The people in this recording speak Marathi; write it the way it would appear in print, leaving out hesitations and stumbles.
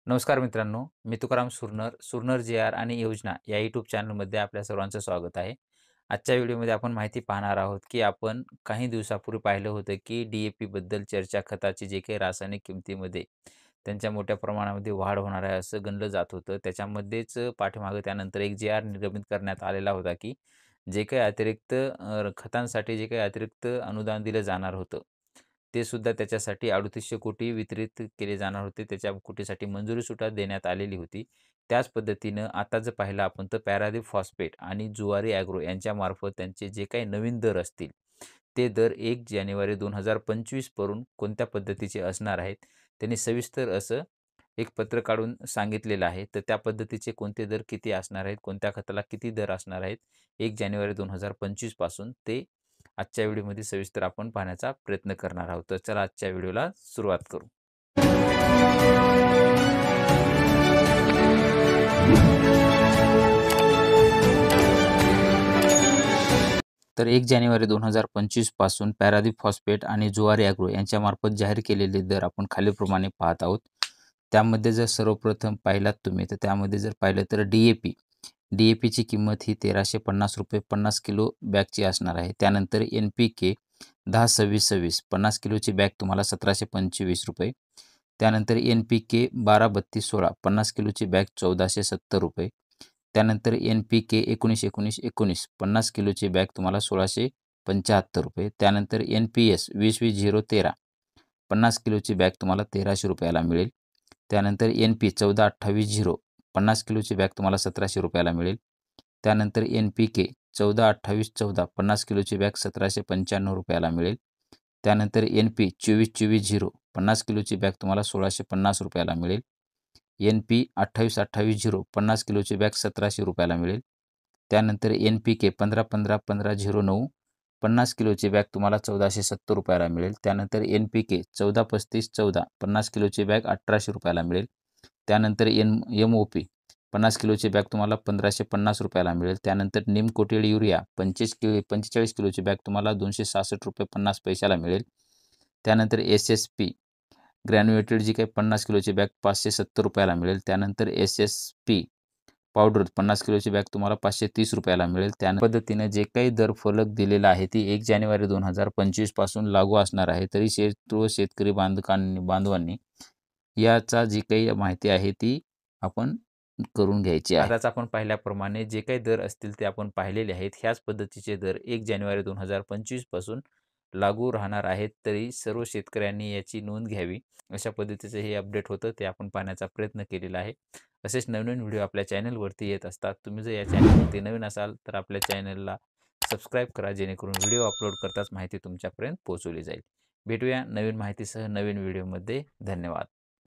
नमस्कार मित्रांनो, मी तुकाराम सुरनर, सुरनर जे.आर. आणि योजना या यूट्यूब चॅनलमध्ये आपल्या सर्वांचं स्वागत आहे. आजच्या व्हिडिओमध्ये आपण माहिती पाहणार आहोत, की आपण काही दिवसापूर्वी पाहिलं होतं, की डी-ए-पीबद्दल चर्चा खताची जे काही रासायनिक किमतीमध्ये त्यांच्या मोठ्या प्रमाणामध्ये वाढ होणार आहे, असं गणलं जात होतं. त्याच्यामध्येच पाठीमागे त्यानंतर एक जे-आर निर्गमित करण्यात आलेला होता, की जे काही अतिरिक्त खतांसाठी जे काही अतिरिक्त अनुदान दिलं जाणार होतं, ते सुद्धा त्याच्यासाठी 3800 कोटी वितरित केले जाणार होते. त्याच्या कुटीसाठी मंजुरी सुद्धा देण्यात आलेली होती. त्याच पद्धतीनं आता जर पाहिलं आपण तर पॅरादीप फॉस्फेट आणि जुवारी ॲग्रो यांच्यामार्फत त्यांचे जे काही नवीन दर असतील, ते दर 1 जानेवारी 2025 वरून कोणत्या पद्धतीचे असणार आहेत, त्यांनी सविस्तर असं एक पत्र काढून सांगितलेलं आहे. तर त्या पद्धतीचे कोणते दर किती असणार आहेत, कोणत्या खताला किती दर असणार आहेत, 1 जानेवारी 2025 पासून ते आजच्या व्हिडिओमध्ये सविस्तर आपण पाहण्याचा प्रयत्न करणार आहोत. तर चला आजच्या व्हिडिओला सुरुवात करू. तर 1 जानेवारी 2025 पासून पॅरादीप फॉस्फेट आणि जुवारी ॲग्रो यांच्यामार्फत जाहीर केलेले दर आपण खालीलप्रमाणे पाहत आहोत. त्यामध्ये जर सर्वप्रथम पाहिलात तुम्ही, तर त्यामध्ये जर पाहिलं तर डी-ए-पी. डी-ए-पीची किंमत ही ₹1350 50 किलो बॅगची असणार आहे. त्यानंतर एन-पी-के 10-26-26 50 किलोची बॅग तुम्हाला ₹1725. त्यानंतर एन-पी-के 12-32-16 50 किलोची बॅग ₹1470. त्यानंतर एन-पी-के 19-19-19 50 किलोची बॅग तुम्हाला ₹1675. त्यानंतर एन-पी-एस 20-20-013 50 किलोची बॅग तुम्हाला ₹1300 ला मिळेल. त्यानंतर एन-पी 14-28-0 50 किलोची बॅग तुम्हाला ₹1700 मिळेल. त्यानंतर एन-पी-के 14-28-14 50 किलोची बॅग ₹1795 ला मिळेल. त्यानंतर एन-पी 24-24-0 50 किलोची बॅग तुम्हाला ₹1650 ला मिळेल. एन-पी 28-28-0 50 किलोची बॅग ₹1700 ला मिळेल. त्यानंतर एन-पी-के 15-15-15-09 50 किलोची बॅग तुम्हाला ₹1470 ला मिळेल. त्यानंतर एन-पी-के 14-35-14 50 किलोची बॅग ₹1800 ला मिळेल. त्यानंतर एम-ओ-पी 50 किलोची बॅग तुम्हाला ₹1550 ला मिळेल. त्यानंतर नीम कोटेड युरिया 45 किलोची बॅग तुम्हाला ₹266.50 ला मिळेल. त्यानंतर एस-एस-पी ग्रॅन्युएटेड जी काही 50 किलोची बॅग ₹570 ला मिळेल. त्यानंतर एस-एस-पी पावडर 50 किलोची बॅग तुम्हाला ₹530 ला मिळेल. त्या पद्धतीने जे काही दर फलक दिलेला आहे ती 1 जानेवारी 2025 पासून लागू असणार आहे. तरी शेतकरी बांधवांनी याचा जी काही माहिती आहे ती आपण करून घ्यायची आहे. आताच आपण पाहिल्याप्रमाणे जे काही दर असतील ते आपण पाहिलेले आहेत. ह्याच पद्धतीचे दर 1 जानेवारी 2025 पासून लागू राहणार आहेत. तरी सर्व शेतकऱ्यांनी याची नोंद घ्यावी. अशा पद्धतीचं हे अपडेट होतं ते आपण पाहण्याचा प्रयत्न केलेला आहे. असेच नवीन व्हिडिओ आपल्या चॅनलवरती येत असतात. तुम्ही जर या चॅनलवरती नवीन असाल तर आपल्या चॅनलला सबस्क्राईब करा, जेणेकरून व्हिडिओ अपलोड करताच माहिती तुमच्यापर्यंत पोहोचवली जाईल. भेटूया नवीन माहितीसह नवीन व्हिडिओमध्ये. धन्यवाद.